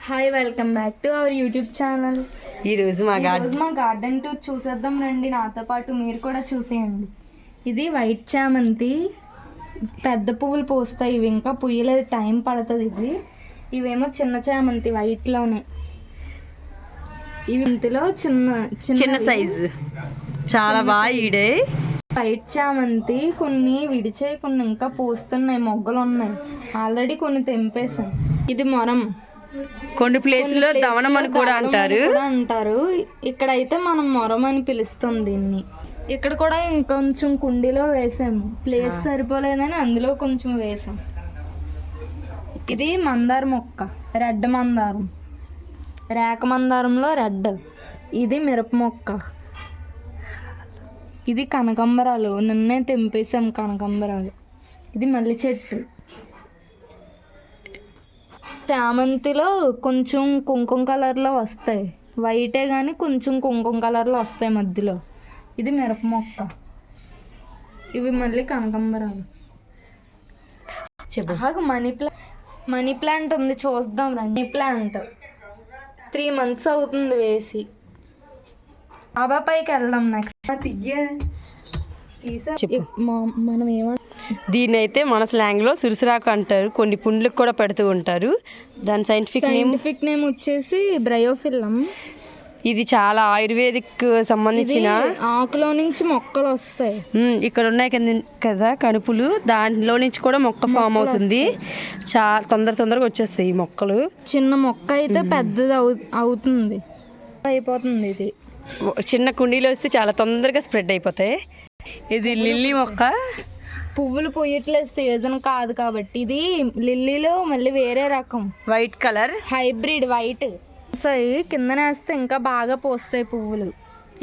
Hi, welcome back to our YouTube channel. ఈరోజు మా garden tour చూసేద్దాం రండి, నాతో పాటు మీరు కూడా చూసేయండి. ఇది వైట్ చామంతి, పెద్ద పువ్వులు పోస్తాయి. ఇవి ఇంకా పుయ్యలేదు, టైం పడుతుంది. ఇవేమో చిన్న చామంతి వైట్లోనే. ఇవి ఇంతలో చిన్న చిన్న సైజు చాలా బాగా ఈడే. వైట్ చామంతి కొన్ని విడిచాయి, కొన్ని ఇంకా పోస్తున్నాయి, మొగ్గలు ఉన్నాయి. ఆల్రెడీ కొన్ని తెంపేసాం. ఇది మొరం, కొన్ని ప్లేసుల్లో దవనం అని కూడా అంటారు. ఇక్కడైతే మనం మొరం అని పిలుస్తాం దీన్ని. ఇక్కడ కూడా ఇంకొంచెం కుండీలో వేసాము, ప్లేస్ సరిపోలేదని అందులో కొంచెం వేసాం. ఇది మందార మొక్క, రెడ్ మందారం, రేక మందారంలో రెడ్. ఇది మిరప మొక్క. ఇది కనకాంబరాలు, నిన్నే తెంపేసాం కనకాంబరాలు. ఇది మల్లి చెట్టు. చామంతిలో కొంచెం కుంకుమ కలర్లో వస్తాయి, వైటే కానీ కొంచెం కుంకుమ కలర్లో వస్తాయి మధ్యలో. ఇది మిరప మొక్క. ఇవి మళ్ళీ కనకాంబరాలు. మనీ ప్లాంట్ ఉంది, చూద్దాం రండి. మనీ ప్లాంట్ 3 months అవుతుంది వేసి. పైకి వెళ్దాం నెక్స్ట్. మనం దీన్ని అయితే మన స్లాంగ్లో సురుసురాకు అంటారు. కొన్ని పుండ్లకు కూడా పెడుతూ ఉంటారు. దాని సైంటిఫిక్ నేమ్ వచ్చేసి బ్రయోఫిల్లం. ఇది చాలా ఆయుర్వేదిక్ సంబంధించిన ఆకులో నుంచి మొక్కలు వస్తాయి. ఇక్కడ ఉన్నాయి కదా కనుపులు, దాంట్లో నుంచి కూడా మొక్క ఫామ్ అవుతుంది. చాలా తొందరగా వచ్చేస్తాయి ఈ మొక్కలు. చిన్న మొక్క అయితే పెద్దది అవుతుంది, అయిపోతుంది. ఇది చిన్న కుండీలో వస్తే చాలా తొందరగా స్ప్రెడ్ అయిపోతాయి. ఇది లిల్లీ మొక్క. పువ్వులు పోయట్లేదు, సీజన్ కాదు కాబట్టి. ఇది లిల్లీలో మళ్ళీ వేరే రకం, వైట్ కలర్ హైబ్రిడ్ వైట్. కిందనే వేస్తే ఇంకా బాగా పోస్తాయి పువ్వులు.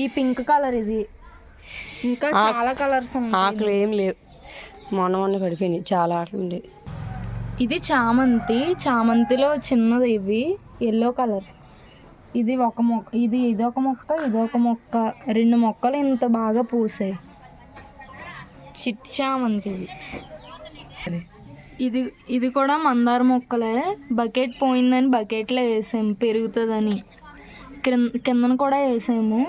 ఈ పింక్ కలర్. ఇది ఇంకా చాలా కలర్స్ ఉన్నాయి. ఆకులు ఏం లేవు, మొన్న పడిపోయినాయి, చాలా ఆకులు ఉండేవి. ఇది చామంతి. చామంతిలో చిన్నది ఇవి ఎల్లో కలర్. ఇది ఒక మొక్క, ఇదొక మొక్క, ఇదొక మొక్క. 2 మొక్కలు ఇంత బాగా పూసాయి. చిట్టి చామంతి. ఇది కూడా మందార మొక్కలే. బకెట్ పోయిందని బకెట్లో వేసాము, పెరుగుతుందని. కిందన కూడా వేసాము.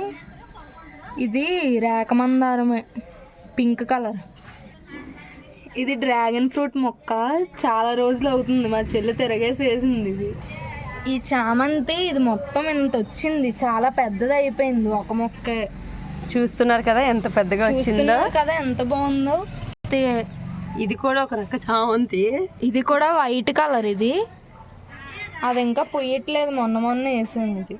ఇది రేక మందారమే, పింక్ కలర్. ఇది డ్రాగన్ ఫ్రూట్ మొక్క. చాలా రోజులు అవుతుంది, మా చెల్లి తిరగేసి వేసింది ఇది. ఈ చామంతి ఇది మొత్తం ఇంత వచ్చింది, చాలా పెద్దది అయిపోయింది ఒక మొక్క. చూస్తున్నారు కదా ఎంత పెద్దగా వచ్చిందో కదా, ఎంత బాగుందో. ఇది కూడా ఒక రక చామంతి. ఇది కూడా వైట్ కలర్. ఇది అది ఇంకా పొయ్యట్లేదు, మొన్న వేసాను. ఇది